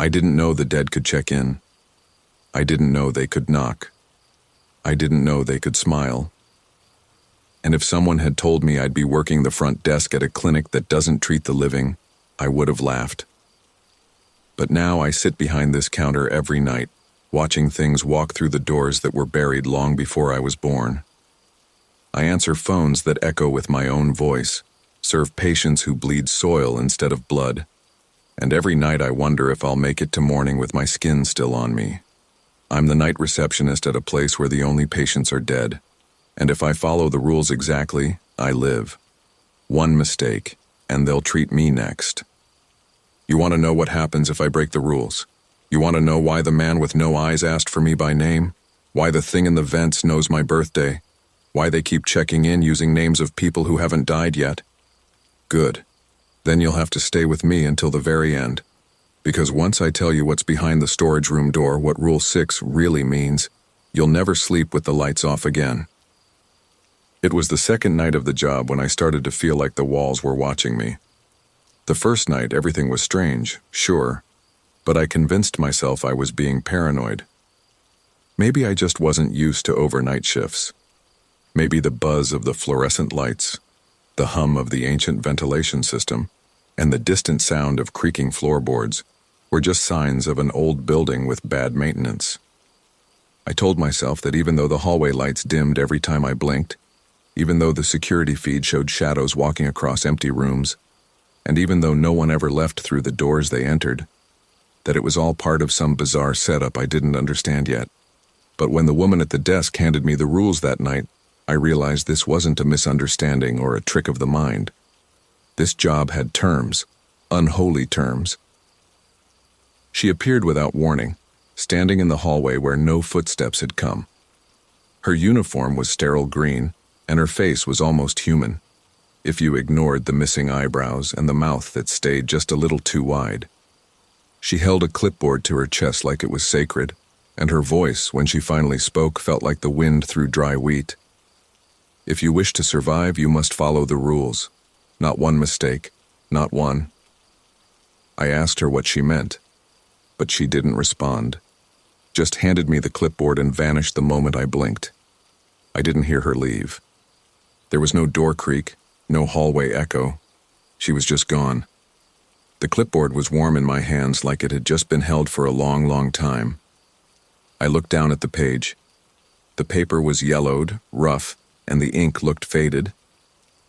I didn't know the dead could check in. I didn't know they could knock. I didn't know they could smile. And if someone had told me I'd be working the front desk at a clinic that doesn't treat the living, I would have laughed. But now I sit behind this counter every night, watching things walk through the doors that were buried long before I was born. I answer phones that echo with my own voice, serve patients who bleed soil instead of blood, and every night I wonder if I'll make it to morning with my skin still on me. I'm the night receptionist at a place where the only patients are dead, and if I follow the rules exactly, I live. One mistake, and they'll treat me next. You want to know what happens if I break the rules? You want to know why the man with no eyes asked for me by name? Why the thing in the vents knows my birthday? Why they keep checking in using names of people who haven't died yet? Good. Then you'll have to stay with me until the very end. Because once I tell you what's behind the storage room door, what Rule 6 really means, you'll never sleep with the lights off again. It was the second night of the job when I started to feel like the walls were watching me. The first night, everything was strange, sure, but I convinced myself I was being paranoid. Maybe I just wasn't used to overnight shifts. Maybe the buzz of the fluorescent lights, the hum of the ancient ventilation system, and the distant sound of creaking floorboards were just signs of an old building with bad maintenance. I told myself that even though the hallway lights dimmed every time I blinked, even though the security feed showed shadows walking across empty rooms, and even though no one ever left through the doors they entered, that it was all part of some bizarre setup I didn't understand yet. But when the woman at the desk handed me the rules that night, I realized this wasn't a misunderstanding or a trick of the mind. This job had terms, unholy terms. She appeared without warning, standing in the hallway where no footsteps had come. Her uniform was sterile green, and her face was almost human, if you ignored the missing eyebrows and the mouth that stayed just a little too wide. She held a clipboard to her chest like it was sacred, and her voice, when she finally spoke, felt like the wind through dry wheat. If you wish to survive, you must follow the rules. Not one mistake, not one. I asked her what she meant, but she didn't respond. Just handed me the clipboard and vanished the moment I blinked. I didn't hear her leave. There was no door creak, no hallway echo. She was just gone. The clipboard was warm in my hands like it had just been held for a long, long time. I looked down at the page. The paper was yellowed, rough, and the ink looked faded,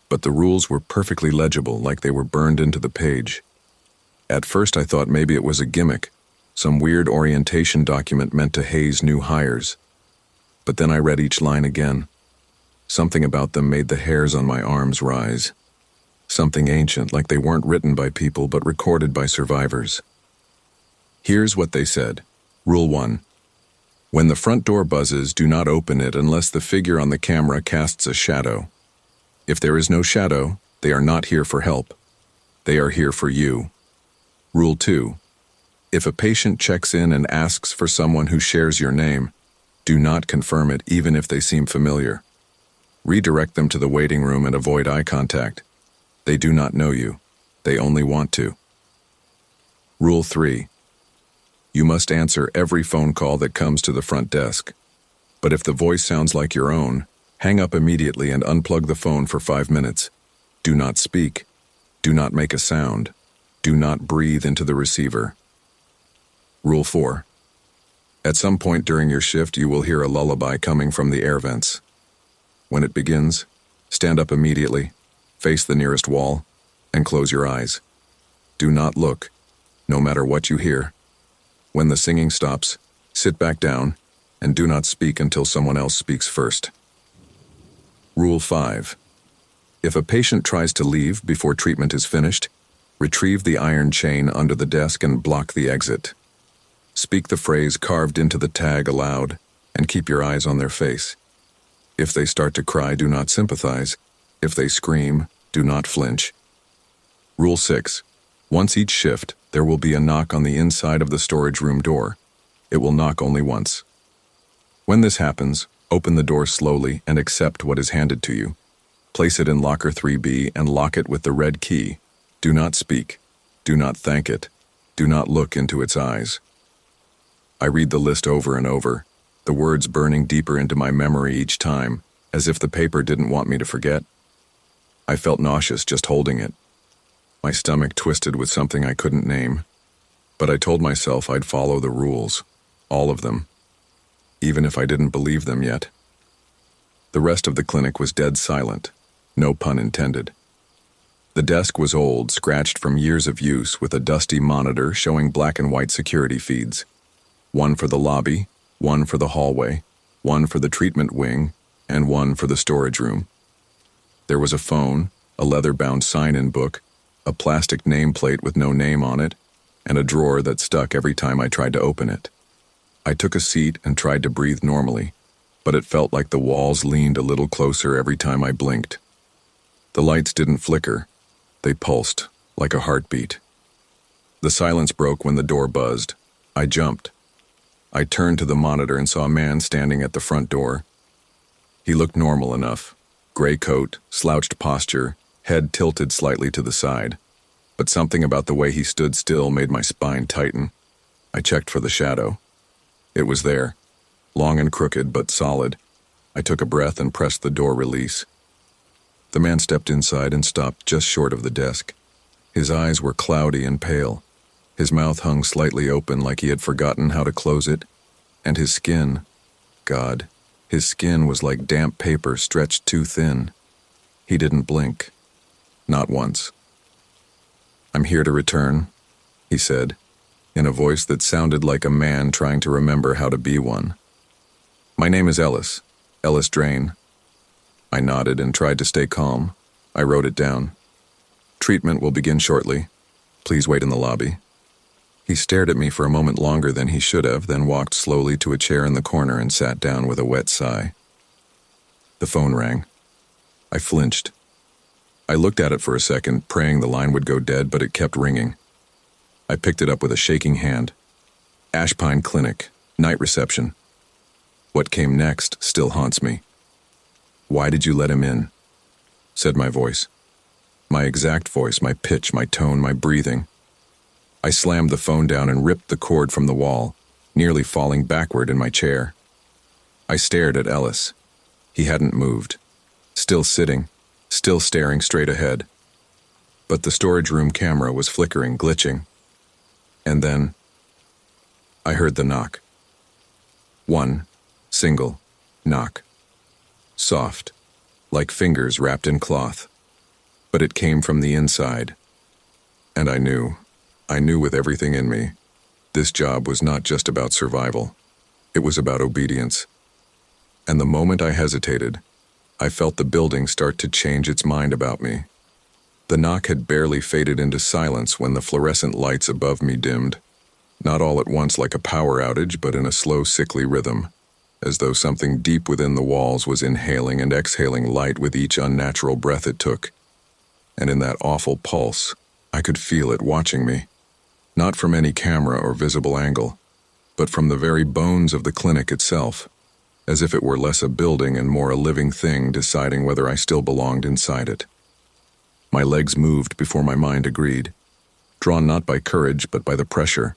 but the rules were perfectly legible, like they were burned into the page. At first I thought maybe it was a gimmick, some weird orientation document meant to haze new hires. But then I read each line again. Something about them made the hairs on my arms rise. Something ancient, like they weren't written by people but recorded by survivors. Here's what they said. Rule 1. When the front door buzzes, do not open it unless the figure on the camera casts a shadow. If there is no shadow, they are not here for help. They are here for you. Rule 2. If a patient checks in and asks for someone who shares your name, do not confirm it even if they seem familiar. Redirect them to the waiting room and avoid eye contact. They do not know you. They only want to. Rule 3. You must answer every phone call that comes to the front desk. But if the voice sounds like your own, hang up immediately and unplug the phone for 5 minutes. Do not speak. Do not make a sound. Do not breathe into the receiver. Rule 4. At some point during your shift, you will hear a lullaby coming from the air vents. When it begins, stand up immediately, face the nearest wall, and close your eyes. Do not look, no matter what you hear. When the singing stops, sit back down, and do not speak until someone else speaks first. Rule 5. If a patient tries to leave before treatment is finished, retrieve the iron chain under the desk and block the exit. Speak the phrase carved into the tag aloud, and keep your eyes on their face. If they start to cry, do not sympathize. If they scream, do not flinch. Rule 6. Once each shift, there will be a knock on the inside of the storage room door. It will knock only once. When this happens, open the door slowly and accept what is handed to you. Place it in locker 3B and lock it with the red key. Do not speak. Do not thank it. Do not look into its eyes. I read the list over and over, the words burning deeper into my memory each time, as if the paper didn't want me to forget. I felt nauseous just holding it. My stomach twisted with something I couldn't name, but I told myself I'd follow the rules, all of them, even if I didn't believe them yet. The rest of the clinic was dead silent, no pun intended. The desk was old, scratched from years of use, with a dusty monitor showing black and white security feeds. One for the lobby, one for the hallway, one for the treatment wing, and one for the storage room. There was a phone, a leather-bound sign-in book, a plastic nameplate with no name on it, and a drawer that stuck every time I tried to open it. I took a seat and tried to breathe normally, but it felt like the walls leaned a little closer every time I blinked. The lights didn't flicker. They pulsed, like a heartbeat. The silence broke when the door buzzed. I jumped. I turned to the monitor and saw a man standing at the front door. He looked normal enough. Gray coat, slouched posture, head tilted slightly to the side. But something about the way he stood still made my spine tighten. I checked for the shadow. It was there, long and crooked but solid. I took a breath and pressed the door release. The man stepped inside and stopped just short of the desk. His eyes were cloudy and pale. His mouth hung slightly open like he had forgotten how to close it. And his skin, God, his skin was like damp paper stretched too thin. He didn't blink. Not once. "I'm here to return," he said, in a voice that sounded like a man trying to remember how to be one. "My name is Ellis Drain." I nodded and tried to stay calm. I wrote it down. "Treatment will begin shortly. Please wait in the lobby." He stared at me for a moment longer than he should have, then walked slowly to a chair in the corner and sat down with a wet sigh. The phone rang. I flinched. I looked at it for a second, praying the line would go dead, but it kept ringing. I picked it up with a shaking hand. Ashpine Clinic, night reception. What came next still haunts me. "Why did you let him in?" said my voice. My exact voice, my pitch, my tone, my breathing. I slammed the phone down and ripped the cord from the wall, nearly falling backward in my chair. I stared at Ellis. He hadn't moved. Still sitting, still staring straight ahead. But the storage room camera was flickering, glitching. And then I heard the knock. One single knock. Soft, like fingers wrapped in cloth. But it came from the inside. And I knew with everything in me, this job was not just about survival. It was about obedience. And the moment I hesitated, I felt the building start to change its mind about me. The knock had barely faded into silence when the fluorescent lights above me dimmed, not all at once like a power outage, but in a slow, sickly rhythm, as though something deep within the walls was inhaling and exhaling light with each unnatural breath it took. And in that awful pulse, I could feel it watching me, not from any camera or visible angle, but from the very bones of the clinic itself, as if it were less a building and more a living thing deciding whether I still belonged inside it. My legs moved before my mind agreed, drawn not by courage but by the pressure,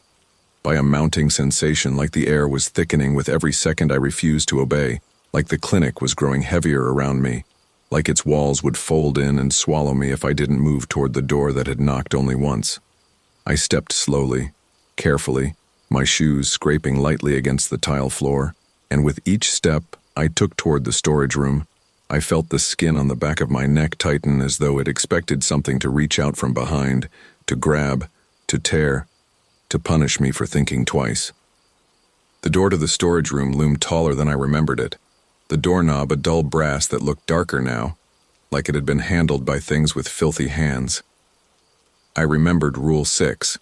by a mounting sensation like the air was thickening with every second I refused to obey, like the clinic was growing heavier around me, like its walls would fold in and swallow me if I didn't move toward the door that had knocked only once. I stepped slowly, carefully, my shoes scraping lightly against the tile floor, and with each step I took toward the storage room, I felt the skin on the back of my neck tighten as though it expected something to reach out from behind, to grab, to tear, to punish me for thinking twice. The door to the storage room loomed taller than I remembered it, the doorknob a dull brass that looked darker now, like it had been handled by things with filthy hands. I remembered Rule 6.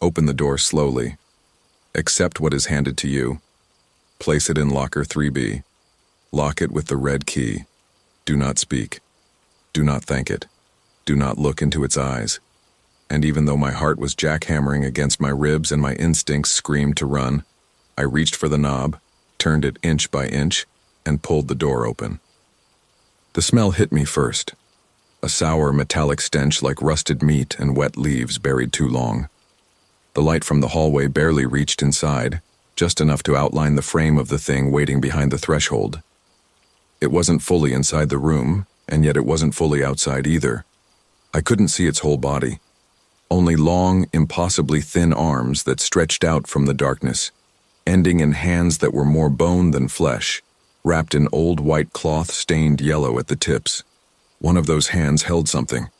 Open the door slowly. Accept what is handed to you. Place it in locker 3B. Lock it with the red key. Do not speak. Do not thank it. Do not look into its eyes. And even though my heart was jackhammering against my ribs and my instincts screamed to run, I reached for the knob, turned it inch by inch, and pulled the door open. The smell hit me first. A sour metallic stench like rusted meat and wet leaves buried too long. The light from the hallway barely reached inside, just enough to outline the frame of the thing waiting behind the threshold. It wasn't fully inside the room, and yet it wasn't fully outside either. I couldn't see its whole body. Only long, impossibly thin arms that stretched out from the darkness, ending in hands that were more bone than flesh, wrapped in old white cloth stained yellow at the tips. One of those hands held something.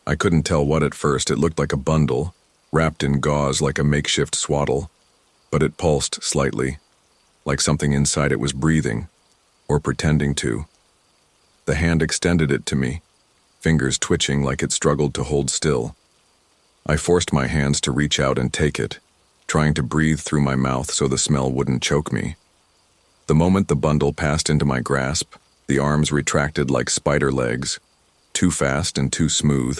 I couldn't tell what at first. It looked like a bundle, wrapped in gauze like a makeshift swaddle, but it pulsed slightly, like something inside it was breathing, or pretending to. The hand extended it to me, fingers twitching like it struggled to hold still. I forced my hands to reach out and take it, trying to breathe through my mouth so the smell wouldn't choke me. The moment the bundle passed into my grasp, the arms retracted like spider legs, too fast and too smooth,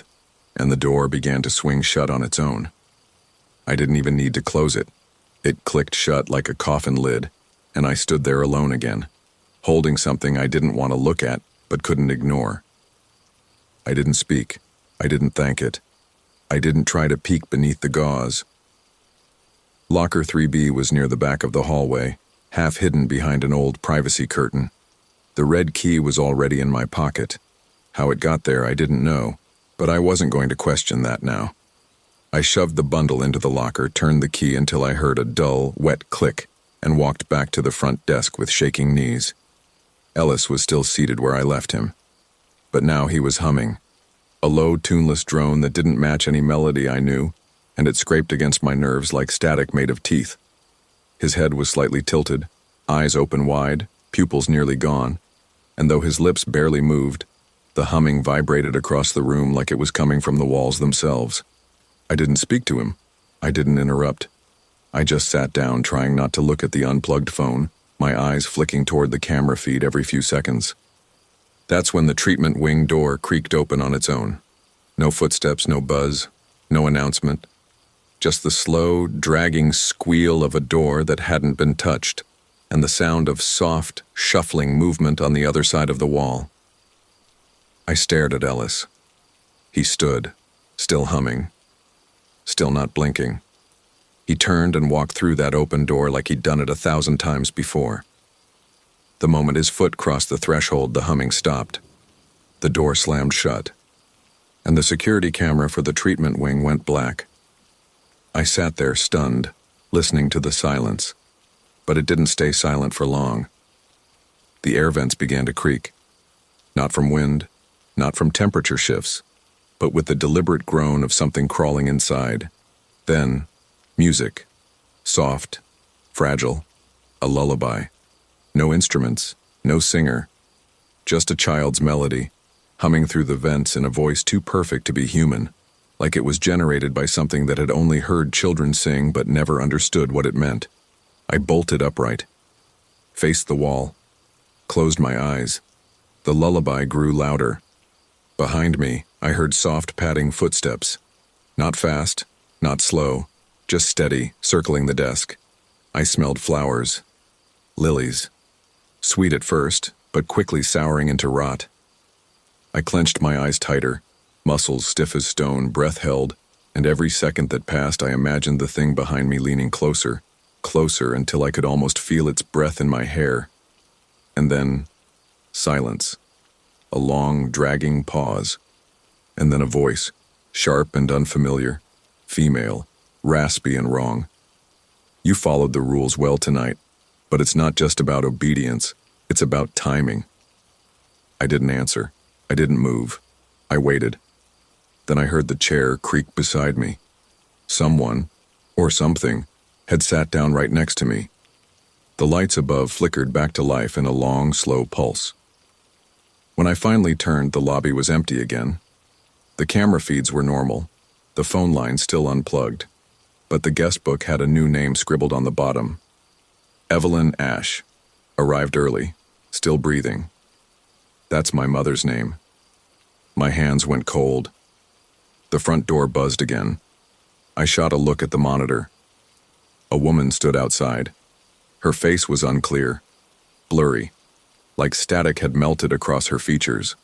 and the door began to swing shut on its own. I didn't even need to close it. It clicked shut like a coffin lid, and I stood there alone again, holding something I didn't want to look at but couldn't ignore. I didn't speak. I didn't thank it. I didn't try to peek beneath the gauze. Locker 3B was near the back of the hallway, half hidden behind an old privacy curtain. The red key was already in my pocket. How it got there I didn't know, but I wasn't going to question that now. I shoved the bundle into the locker, turned the key until I heard a dull, wet click, and walked back to the front desk with shaking knees. Ellis was still seated where I left him, but now he was humming. A low, tuneless drone that didn't match any melody I knew, and it scraped against my nerves like static made of teeth. His head was slightly tilted, eyes open wide, pupils nearly gone, and though his lips barely moved, the humming vibrated across the room like it was coming from the walls themselves. I didn't speak to him. I didn't interrupt. I just sat down, trying not to look at the unplugged phone, my eyes flicking toward the camera feed every few seconds. That's when the treatment wing door creaked open on its own. No footsteps, no buzz, no announcement. Just the slow, dragging squeal of a door that hadn't been touched, and the sound of soft, shuffling movement on the other side of the wall. I stared at Ellis. He stood, still humming, still not blinking. He turned and walked through that open door like he'd done it 1,000 times before. The moment his foot crossed the threshold, the humming stopped. The door slammed shut, and the security camera for the treatment wing went black. I sat there stunned, listening to the silence, but it didn't stay silent for long. The air vents began to creak, not from wind, not from temperature shifts, but with the deliberate groan of something crawling inside. Then, music, soft, fragile, a lullaby. No instruments, no singer, just a child's melody, humming through the vents in a voice too perfect to be human, like it was generated by something that had only heard children sing but never understood what it meant. I bolted upright, faced the wall, closed my eyes. The lullaby grew louder. Behind me, I heard soft padding footsteps. Not fast, not slow, just steady, circling the desk. I smelled flowers, lilies. Sweet at first, but quickly souring into rot. I clenched my eyes tighter, muscles stiff as stone, breath held, and every second that passed I imagined the thing behind me leaning closer, closer until I could almost feel its breath in my hair. And then, silence. A long, dragging pause. And then a voice, sharp and unfamiliar, female, raspy and wrong. You followed the rules well tonight. But it's not just about obedience, it's about timing. I didn't answer. I didn't move. I waited. Then I heard the chair creak beside me. Someone, or something, had sat down right next to me. The lights above flickered back to life in a long, slow pulse. When I finally turned, the lobby was empty again. The camera feeds were normal, the phone line still unplugged, but the guest book had a new name scribbled on the bottom. Evelyn Ash, arrived early, still breathing. That's my mother's name. My hands went cold. The front door buzzed again. I shot a look at the monitor. A woman stood outside. Her face was unclear, blurry, like static had melted across her features.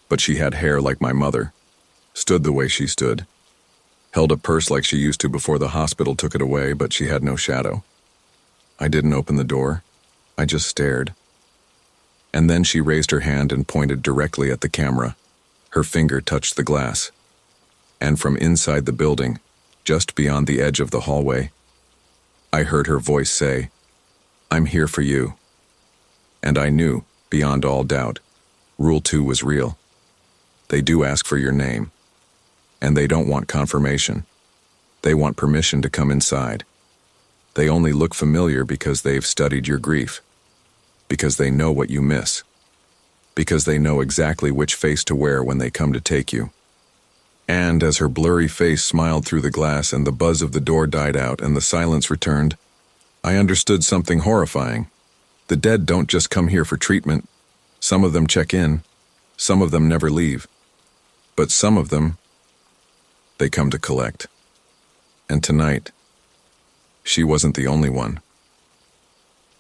But she had hair like my mother, stood the way she stood. held a purse like she used to before the hospital took it away, but she had no shadow. I didn't open the door. I just stared. And then she raised her hand and pointed directly at the camera. Her finger touched the glass. And from inside the building, just beyond the edge of the hallway, I heard her voice say, "I'm here for you." And I knew, beyond all doubt, Rule 2 was real. They do ask for your name. And they don't want confirmation. They want permission to come inside. They only look familiar because they've studied your grief. Because they know what you miss. Because they know exactly which face to wear when they come to take you. And as her blurry face smiled through the glass and the buzz of the door died out and the silence returned, I understood something horrifying. The dead don't just come here for treatment. Some of them check in. Some of them never leave. But some of them, they come to collect. And tonight, she wasn't the only one.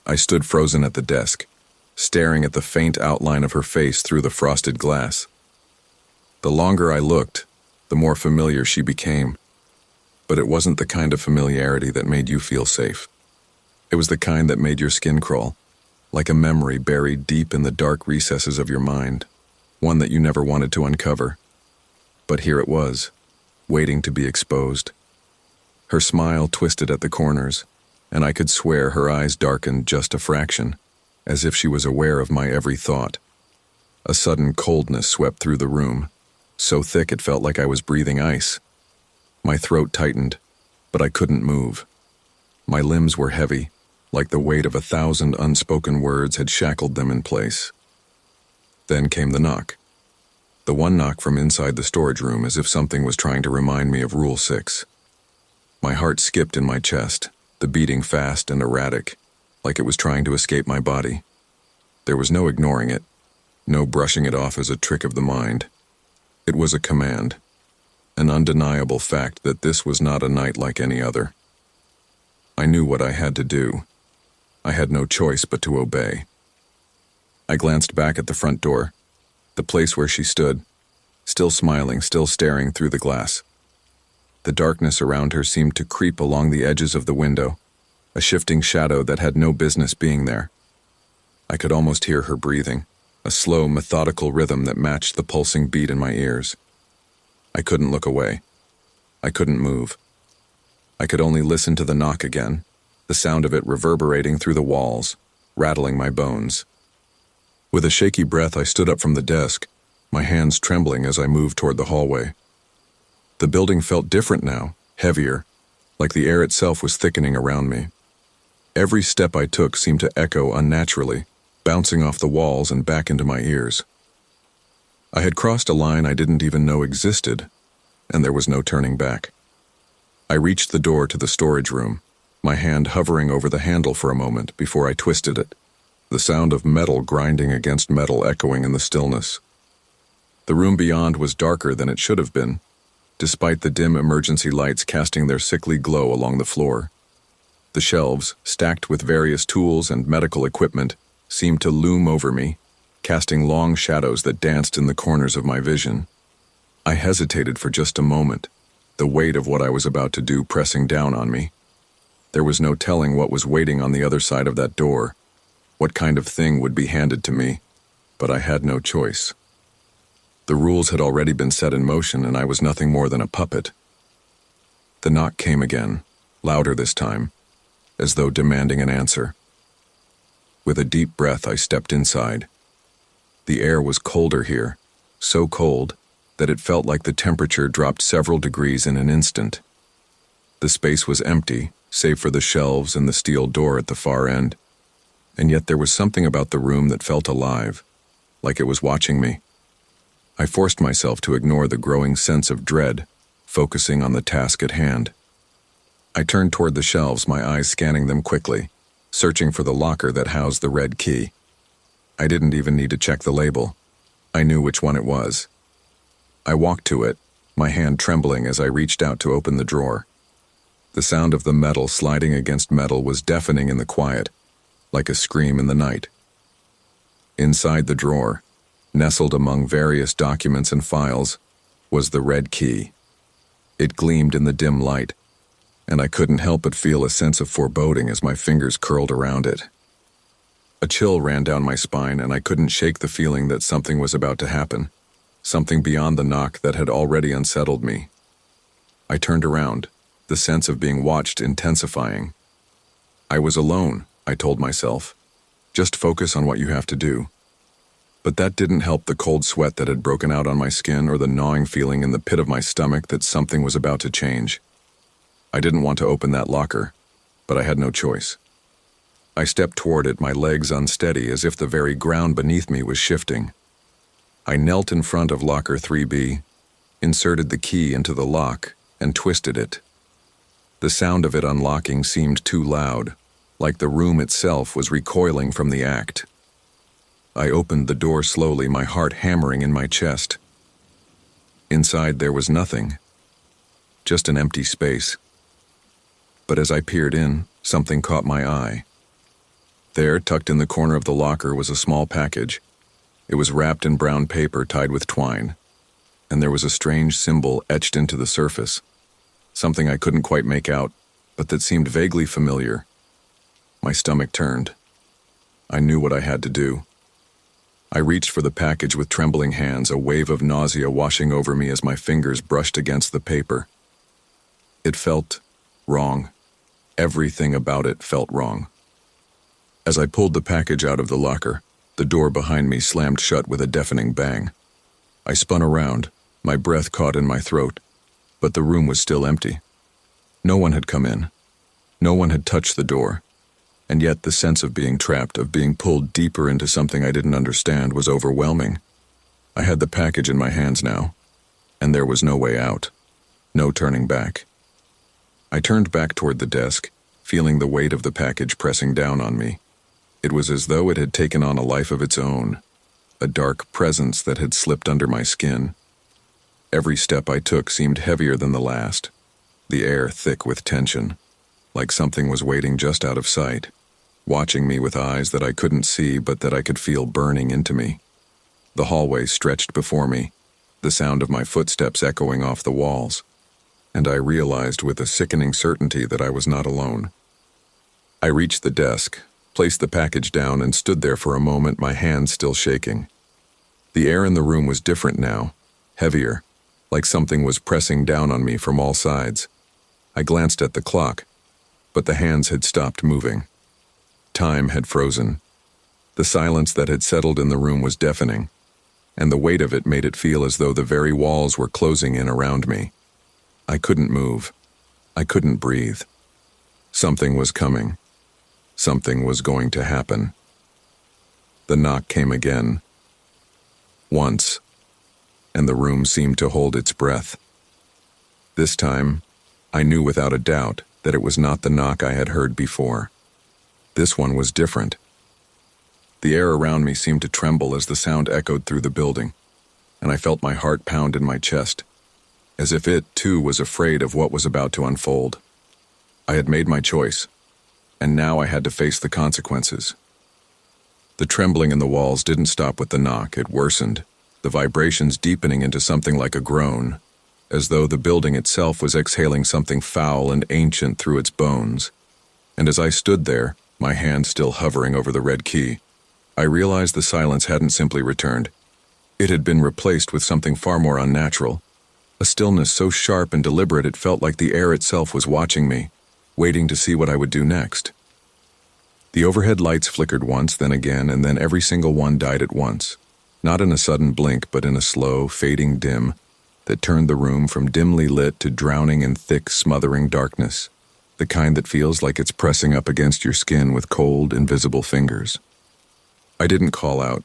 I stood frozen at the desk, staring at the faint outline of her face through the frosted glass. The longer I looked, the more familiar she became. But it wasn't the kind of familiarity that made you feel safe. It was the kind that made your skin crawl, like a memory buried deep in the dark recesses of your mind, one that you never wanted to uncover. But here it was, waiting to be exposed. Her smile twisted at the corners, and I could swear her eyes darkened just a fraction, as if she was aware of my every thought. A sudden coldness swept through the room, so thick it felt like I was breathing ice. My throat tightened, but I couldn't move. My limbs were heavy, like the weight of 1,000 unspoken words had shackled them in place. Then came the knock. The one knock from inside the storage room, as if something was trying to remind me of Rule 6. My heart skipped in my chest, the beating fast and erratic, like it was trying to escape my body. There was no ignoring it, no brushing it off as a trick of the mind. It was a command, an undeniable fact that this was not a night like any other. I knew what I had to do. I had no choice but to obey. I glanced back at the front door, the place where she stood, still smiling, still staring through the glass. The darkness around her seemed to creep along the edges of the window, a shifting shadow that had no business being there. I could almost hear her breathing, a slow, methodical rhythm that matched the pulsing beat in my ears. I couldn't look away. I couldn't move. I could only listen to the knock again, the sound of it reverberating through the walls, rattling my bones. With a shaky breath, I stood up from the desk, my hands trembling as I moved toward the hallway. The building felt different now, heavier, like the air itself was thickening around me. Every step I took seemed to echo unnaturally, bouncing off the walls and back into my ears. I had crossed a line I didn't even know existed, and there was no turning back. I reached the door to the storage room, my hand hovering over the handle for a moment before I twisted it, the sound of metal grinding against metal echoing in the stillness. The room beyond was darker than it should have been, despite the dim emergency lights casting their sickly glow along the floor. The shelves, stacked with various tools and medical equipment, seemed to loom over me, casting long shadows that danced in the corners of my vision. I hesitated for just a moment, the weight of what I was about to do pressing down on me. There was no telling what was waiting on the other side of that door, what kind of thing would be handed to me, but I had no choice. The rules had already been set in motion, and I was nothing more than a puppet. The knock came again, louder this time, as though demanding an answer. With a deep breath, I stepped inside. The air was colder here, so cold that it felt like the temperature dropped several degrees in an instant. The space was empty, save for the shelves and the steel door at the far end, and yet there was something about the room that felt alive, like it was watching me. I forced myself to ignore the growing sense of dread, focusing on the task at hand. I turned toward the shelves, my eyes scanning them quickly, searching for the locker that housed the red key. I didn't even need to check the label. I knew which one it was. I walked to it, my hand trembling as I reached out to open the drawer. The sound of the metal sliding against metal was deafening in the quiet, like a scream in the night. Inside the drawer, nestled among various documents and files, was the red key. It gleamed in the dim light, and I couldn't help but feel a sense of foreboding as my fingers curled around it. A chill ran down my spine, and I couldn't shake the feeling that something was about to happen, something beyond the knock that had already unsettled me. I turned around, the sense of being watched intensifying. I was alone, I told myself. Just focus on what you have to do. But that didn't help the cold sweat that had broken out on my skin or the gnawing feeling in the pit of my stomach that something was about to change. I didn't want to open that locker, but I had no choice. I stepped toward it, my legs unsteady as if the very ground beneath me was shifting. I knelt in front of locker 3B, inserted the key into the lock, and twisted it. The sound of it unlocking seemed too loud, like the room itself was recoiling from the act. I opened the door slowly, my heart hammering in my chest. Inside there was nothing, just an empty space. But as I peered in, something caught my eye. There, tucked in the corner of the locker, was a small package. It was wrapped in brown paper tied with twine, and there was a strange symbol etched into the surface, something I couldn't quite make out, but that seemed vaguely familiar. My stomach turned. I knew what I had to do. I reached for the package with trembling hands, a wave of nausea washing over me as my fingers brushed against the paper. It felt wrong. Everything about it felt wrong. As I pulled the package out of the locker, the door behind me slammed shut with a deafening bang. I spun around, my breath caught in my throat, but the room was still empty. No one had come in. No one had touched the door, and yet the sense of being trapped, of being pulled deeper into something I didn't understand, was overwhelming. I had the package in my hands now, and there was no way out, no turning back. I turned back toward the desk, feeling the weight of the package pressing down on me. It was as though it had taken on a life of its own, a dark presence that had slipped under my skin. Every step I took seemed heavier than the last, the air thick with tension, like something was waiting just out of sight, watching me with eyes that I couldn't see but that I could feel burning into me. The hallway stretched before me, the sound of my footsteps echoing off the walls, and I realized with a sickening certainty that I was not alone. I reached the desk, placed the package down, and stood there for a moment, my hands still shaking. The air in the room was different now, heavier, like something was pressing down on me from all sides. I glanced at the clock, but the hands had stopped moving. Time had frozen. The silence that had settled in the room was deafening, and the weight of it made it feel as though the very walls were closing in around me. I couldn't move. I couldn't breathe. Something was coming. Something was going to happen. The knock came again. Once, and the room seemed to hold its breath. This time, I knew without a doubt that it was not the knock I had heard before. This one was different. The air around me seemed to tremble as the sound echoed through the building, and I felt my heart pound in my chest, as if it, too, was afraid of what was about to unfold. I had made my choice, and now I had to face the consequences. The trembling in the walls didn't stop with the knock, it worsened, the vibrations deepening into something like a groan, as though the building itself was exhaling something foul and ancient through its bones. And as I stood there, my hand still hovering over the red key, I realized the silence hadn't simply returned. It had been replaced with something far more unnatural, a stillness so sharp and deliberate it felt like the air itself was watching me, waiting to see what I would do next. The overhead lights flickered once, then again, and then every single one died at once, not in a sudden blink, but in a slow, fading dim that turned the room from dimly lit to drowning in thick, smothering darkness, the kind that feels like it's pressing up against your skin with cold, invisible fingers. I didn't call out,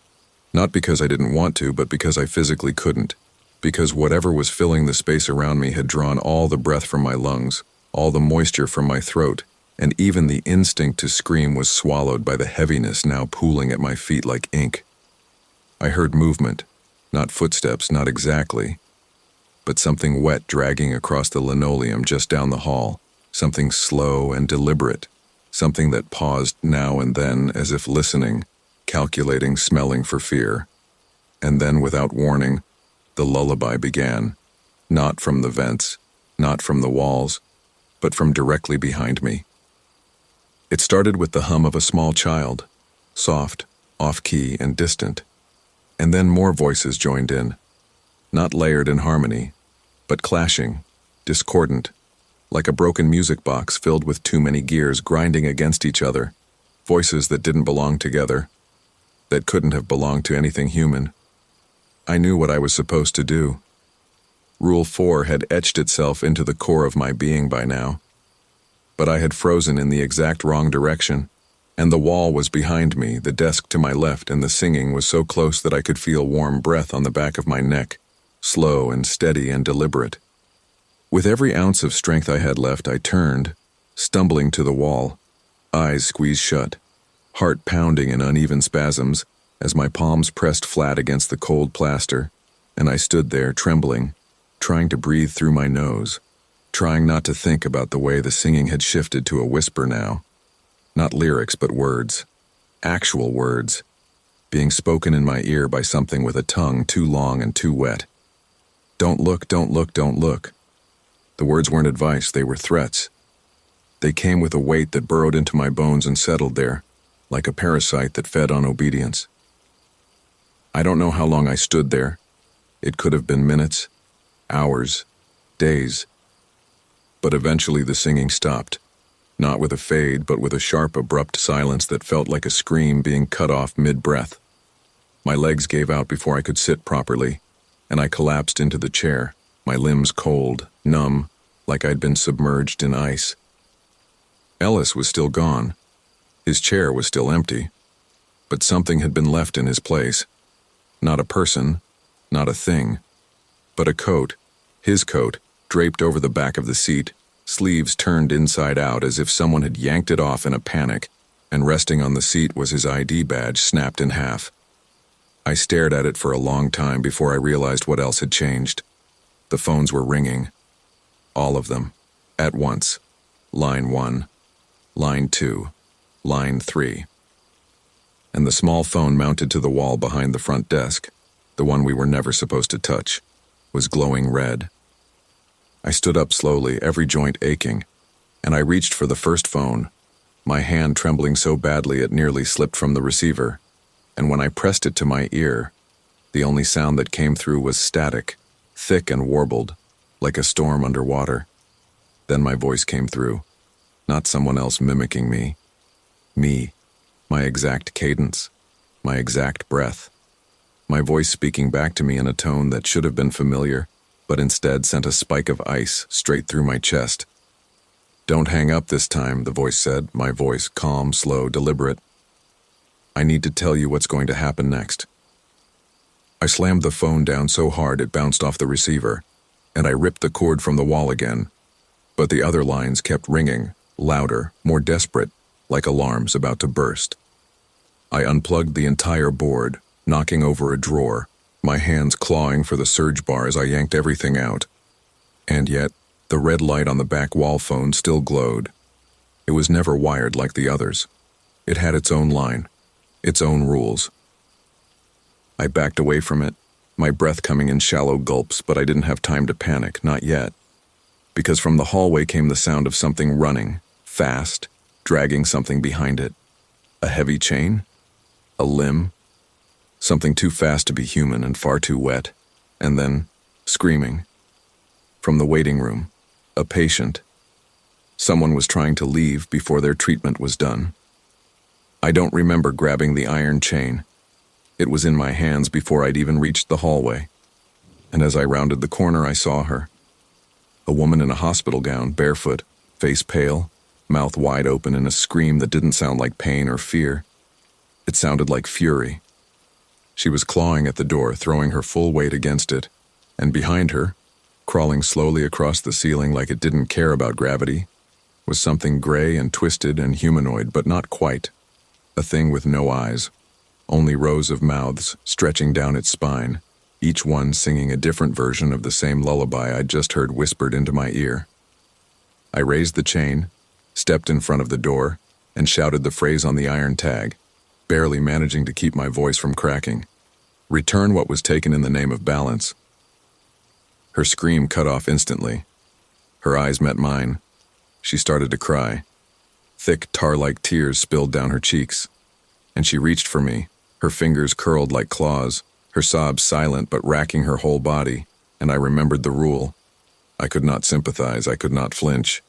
not because I didn't want to, but because I physically couldn't, because whatever was filling the space around me had drawn all the breath from my lungs, all the moisture from my throat, and even the instinct to scream was swallowed by the heaviness now pooling at my feet like ink. I heard movement, not footsteps, not exactly, but something wet dragging across the linoleum just down the hall, something slow and deliberate, something that paused now and then as if listening, calculating, smelling for fear. And then, without warning, the lullaby began, not from the vents, not from the walls, but from directly behind me. It started with the hum of a small child, soft, off-key, and distant, and then more voices joined in, not layered in harmony, but clashing, discordant, like a broken music box filled with too many gears grinding against each other, voices that didn't belong together, that couldn't have belonged to anything human. I knew what I was supposed to do. Rule 4 had etched itself into the core of my being by now. But I had frozen in the exact wrong direction, and the wall was behind me, the desk to my left, and the singing was so close that I could feel warm breath on the back of my neck, slow and steady and deliberate. With every ounce of strength I had left, I turned, stumbling to the wall, eyes squeezed shut, heart pounding in uneven spasms as my palms pressed flat against the cold plaster, and I stood there trembling, trying to breathe through my nose, trying not to think about the way the singing had shifted to a whisper now. Not lyrics, but words. Actual words. Being spoken in my ear by something with a tongue too long and too wet. Don't look, don't look, don't look. The words weren't advice, they were threats. They came with a weight that burrowed into my bones and settled there, like a parasite that fed on obedience. I don't know how long I stood there. It could have been minutes, hours, days. But eventually the singing stopped, not with a fade, but with a sharp, abrupt silence that felt like a scream being cut off mid-breath. My legs gave out before I could sit properly, and I collapsed into the chair, my limbs cold, numb, like I'd been submerged in ice. Ellis was still gone. His chair was still empty, but something had been left in his place. Not a person, not a thing, but a coat, his coat, draped over the back of the seat, sleeves turned inside out as if someone had yanked it off in a panic, and resting on the seat was his ID badge snapped in half. I stared at it for a long time before I realized what else had changed. The phones were ringing. All of them. At once. Line 1. Line 2. Line 3. And the small phone mounted to the wall behind the front desk, the one we were never supposed to touch, was glowing red. I stood up slowly, every joint aching, and I reached for the first phone, my hand trembling so badly it nearly slipped from the receiver, and when I pressed it to my ear, the only sound that came through was static, thick and warbled, like a storm underwater. Then my voice came through, not someone else mimicking me. Me, my exact cadence, my exact breath. My voice speaking back to me in a tone that should have been familiar, but instead sent a spike of ice straight through my chest. Don't hang up this time, the voice said, my voice calm, slow, deliberate. I need to tell you what's going to happen next. I slammed the phone down so hard it bounced off the receiver, and I ripped the cord from the wall again. But the other lines kept ringing, louder, more desperate, like alarms about to burst. I unplugged the entire board, knocking over a drawer, my hands clawing for the surge bar as I yanked everything out. And yet, the red light on the back wall phone still glowed. It was never wired like the others. It had its own line, its own rules. I backed away from it, my breath coming in shallow gulps, but I didn't have time to panic, not yet. Because from the hallway came the sound of something running, fast, dragging something behind it. A heavy chain? A limb? Something too fast to be human and far too wet. And then, screaming. From the waiting room, a patient. Someone was trying to leave before their treatment was done. I don't remember grabbing the iron chain. It was in my hands before I'd even reached the hallway. And as I rounded the corner, I saw her. A woman in a hospital gown, barefoot, face pale, mouth wide open in a scream that didn't sound like pain or fear. It sounded like fury. She was clawing at the door, throwing her full weight against it, and behind her, crawling slowly across the ceiling like it didn't care about gravity, was something gray and twisted and humanoid, but not quite. A thing with no eyes, only rows of mouths stretching down its spine, each one singing a different version of the same lullaby I'd just heard whispered into my ear. I raised the chain, stepped in front of the door, and shouted the phrase on the iron tag, barely managing to keep my voice from cracking. Return what was taken in the name of balance. Her scream cut off instantly. Her eyes met mine. She started to cry. Thick, tar-like tears spilled down her cheeks. And she reached for me, her fingers curled like claws, her sobs silent but racking her whole body, and I remembered the rule. I could not sympathize, I could not flinch.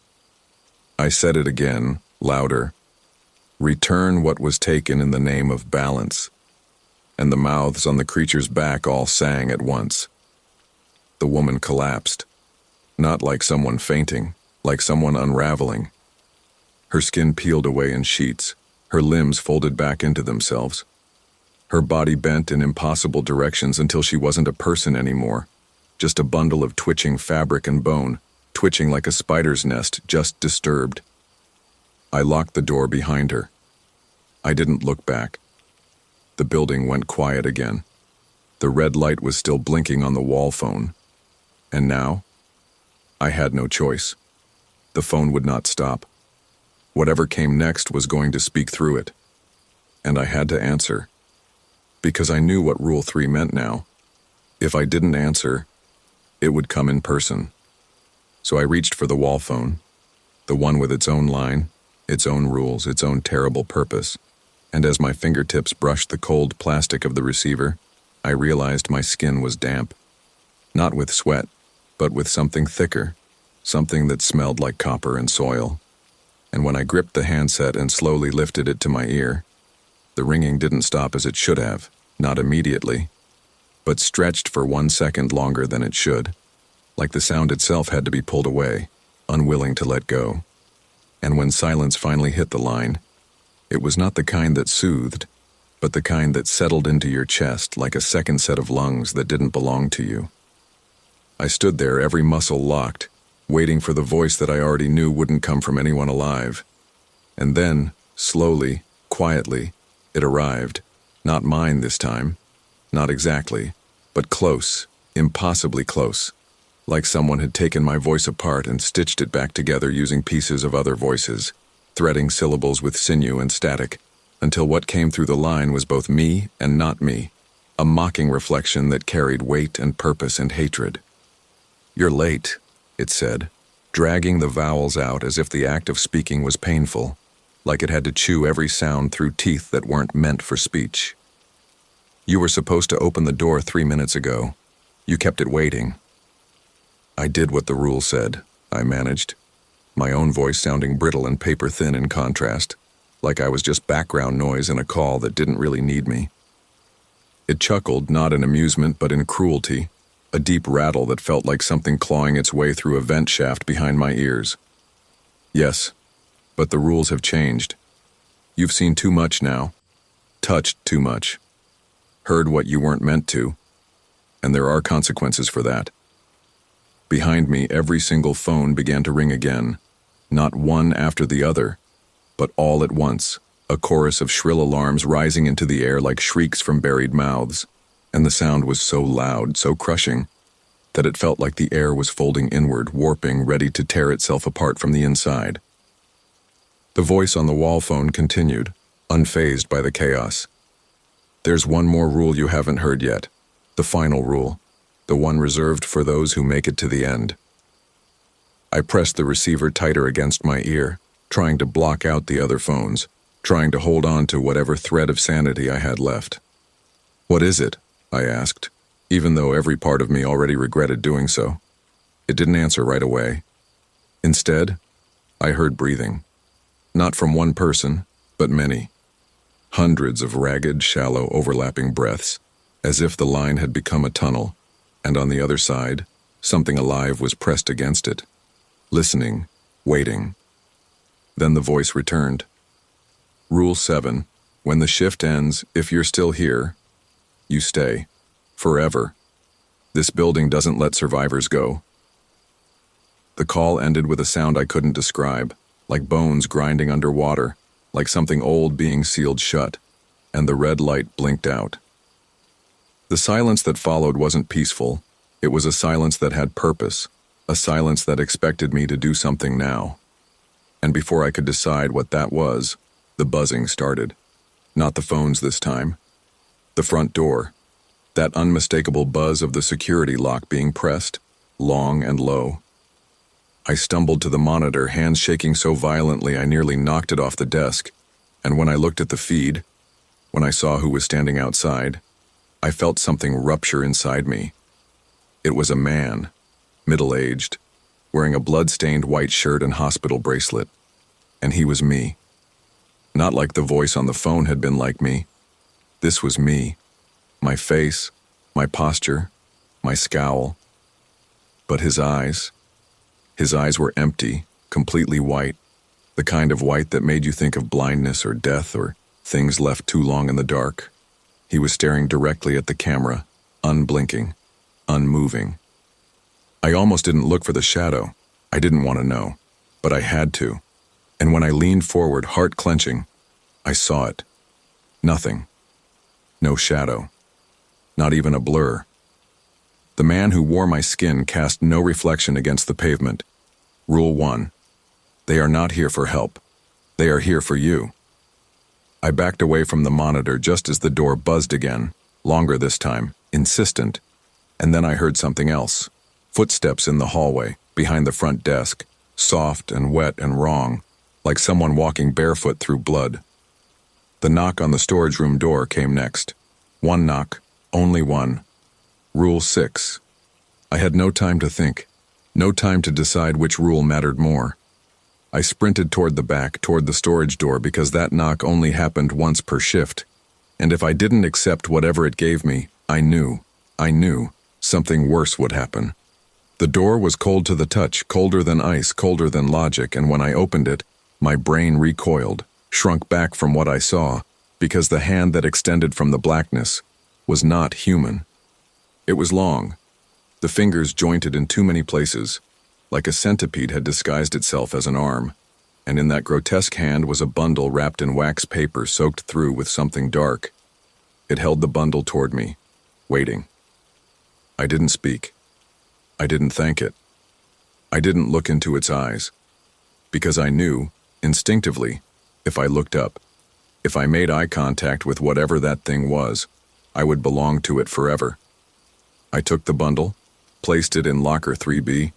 I said it again, louder. Return what was taken in the name of balance. And the mouths on the creature's back all sang at once. The woman collapsed. Not like someone fainting, like someone unraveling. Her skin peeled away in sheets, her limbs folded back into themselves. Her body bent in impossible directions until she wasn't a person anymore, just a bundle of twitching fabric and bone, twitching like a spider's nest just disturbed. I locked the door behind her. I didn't look back. The building went quiet again. The red light was still blinking on the wall phone. And now? I had no choice. The phone would not stop. Whatever came next was going to speak through it. And I had to answer. Because I knew what Rule 3 meant now. If I didn't answer, it would come in person. So I reached for the wall phone, the one with its own line, its own rules, its own terrible purpose. And as my fingertips brushed the cold plastic of the receiver, I realized my skin was damp. Not with sweat, but with something thicker, something that smelled like copper and soil. And when I gripped the handset and slowly lifted it to my ear, the ringing didn't stop as it should have, not immediately, but stretched for 1 second longer than it should, like the sound itself had to be pulled away, unwilling to let go. And when silence finally hit the line, it was not the kind that soothed, but the kind that settled into your chest like a second set of lungs that didn't belong to you. I stood there, every muscle locked, waiting for the voice that I already knew wouldn't come from anyone alive. And then, slowly, quietly, it arrived. Not mine this time. Not exactly, but close, impossibly close. Like someone had taken my voice apart and stitched it back together using pieces of other voices, threading syllables with sinew and static, until what came through the line was both me and not me, a mocking reflection that carried weight and purpose and hatred. "You're late," it said, dragging the vowels out as if the act of speaking was painful, like it had to chew every sound through teeth that weren't meant for speech. "You were supposed to open the door 3 minutes ago. You kept it waiting." I did what the rule said, I managed, my own voice sounding brittle and paper-thin in contrast, like I was just background noise in a call that didn't really need me. It chuckled, not in amusement but in cruelty, a deep rattle that felt like something clawing its way through a vent shaft behind my ears. "Yes, but the rules have changed. You've seen too much now, touched too much, heard what you weren't meant to, and there are consequences for that." Behind me, every single phone began to ring again, not one after the other, but all at once, a chorus of shrill alarms rising into the air like shrieks from buried mouths, and the sound was so loud, so crushing, that it felt like the air was folding inward, warping, ready to tear itself apart from the inside. The voice on the wall phone continued, unfazed by the chaos. "There's one more rule you haven't heard yet, the final rule, the one reserved for those who make it to the end." I pressed the receiver tighter against my ear, trying to block out the other phones, trying to hold on to whatever thread of sanity I had left. "What is it?" I asked, even though every part of me already regretted doing so. It didn't answer right away. Instead, I heard breathing. Not from one person, but many. Hundreds of ragged, shallow, overlapping breaths, as if the line had become a tunnel, and on the other side, something alive was pressed against it, listening, waiting. Then the voice returned. "Rule 7. When the shift ends, if you're still here, you stay. Forever. This building doesn't let survivors go." The call ended with a sound I couldn't describe, like bones grinding underwater, like something old being sealed shut, and the red light blinked out. The silence that followed wasn't peaceful. It was a silence that had purpose, a silence that expected me to do something now. And before I could decide what that was, the buzzing started. Not the phones this time. The front door. That unmistakable buzz of the security lock being pressed, long and low. I stumbled to the monitor, hands shaking so violently I nearly knocked it off the desk, and when I looked at the feed, when I saw who was standing outside, I felt something rupture inside me. It was a man, middle-aged, wearing a blood-stained white shirt and hospital bracelet, and he was me. Not like the voice on the phone had been like me. This was me, my face, my posture, my scowl. But his eyes were empty, completely white, the kind of white that made you think of blindness or death or things left too long in the dark. He was staring directly at the camera, unblinking, unmoving. I almost didn't look for the shadow. I didn't want to know, but I had to. And when I leaned forward, heart clenching, I saw it. Nothing. No shadow. Not even a blur. The man who wore my skin cast no reflection against the pavement. Rule 1. They are not here for help. They are here for you. I backed away from the monitor just as the door buzzed again, longer this time, insistent, and then I heard something else. Footsteps in the hallway, behind the front desk, soft and wet and wrong, like someone walking barefoot through blood. The knock on the storage room door came next. One knock, only one. Rule 6. I had no time to think, no time to decide which rule mattered more. I sprinted toward the back, toward the storage door, because that knock only happened once per shift, and if I didn't accept whatever it gave me, I knew, something worse would happen. The door was cold to the touch, colder than ice, colder than logic, and when I opened it, my brain recoiled, shrunk back from what I saw, because the hand that extended from the blackness was not human. It was long, the fingers jointed in too many places, like a centipede had disguised itself as an arm, and in that grotesque hand was a bundle wrapped in wax paper soaked through with something dark. It held the bundle toward me, waiting. I didn't speak. I didn't thank it. I didn't look into its eyes, because I knew, instinctively, if I looked up, if I made eye contact with whatever that thing was, I would belong to it forever. I took the bundle, placed it in locker 3B,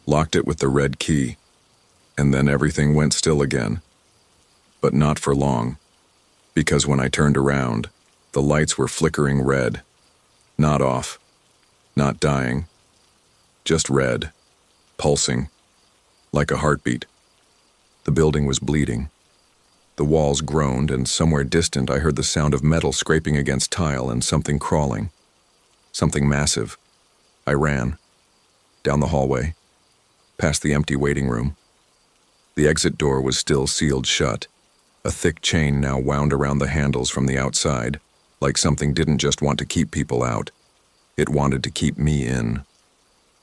locked it with the red key, and then everything went still again. But not for long, because when I turned around, the lights were flickering red. Not off, not dying, just red, pulsing, like a heartbeat. The building was bleeding. The walls groaned, and somewhere distant I heard the sound of metal scraping against tile and something crawling. Something massive. I ran. Down the hallway. Past the empty waiting room. The exit door was still sealed shut. A thick chain now wound around the handles from the outside, like something didn't just want to keep people out. It wanted to keep me in.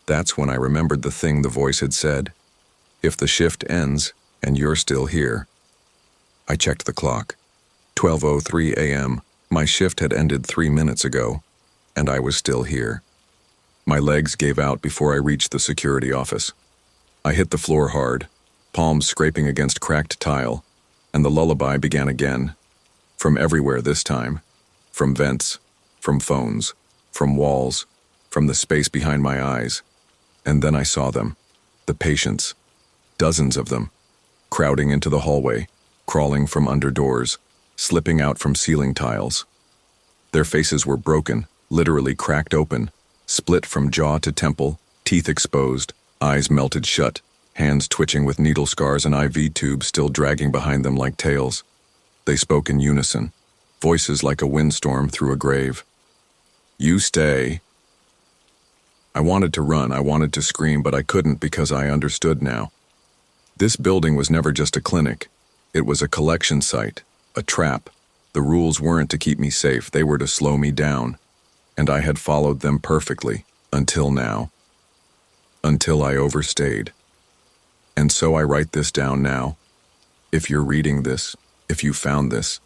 That's when I remembered the thing the voice had said. If the shift ends, and you're still here. I checked the clock. 12:03 a.m. My shift had ended 3 minutes ago, and I was still here. My legs gave out before I reached the security office. I hit the floor hard, palms scraping against cracked tile, and the lullaby began again. From everywhere this time. From vents, from phones, from walls, from the space behind my eyes. And then I saw them, the patients, dozens of them, crowding into the hallway, crawling from under doors, slipping out from ceiling tiles. Their faces were broken, literally cracked open, split from jaw to temple, teeth exposed, eyes melted shut, hands twitching with needle scars and IV tubes still dragging behind them like tails. They spoke in unison, voices like a windstorm through a grave. You stay. I wanted to run, I wanted to scream, but I couldn't because I understood now. This building was never just a clinic. It was a collection site, a trap. The rules weren't to keep me safe, they were to slow me down. And I had followed them perfectly, until now. Until I overstayed. And so I write this down now. If you're reading this, if you found this,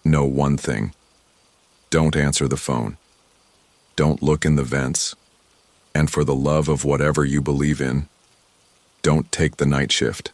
know one thing. Don't answer the phone. Don't look in the vents. And for the love of whatever you believe in, don't take the night shift.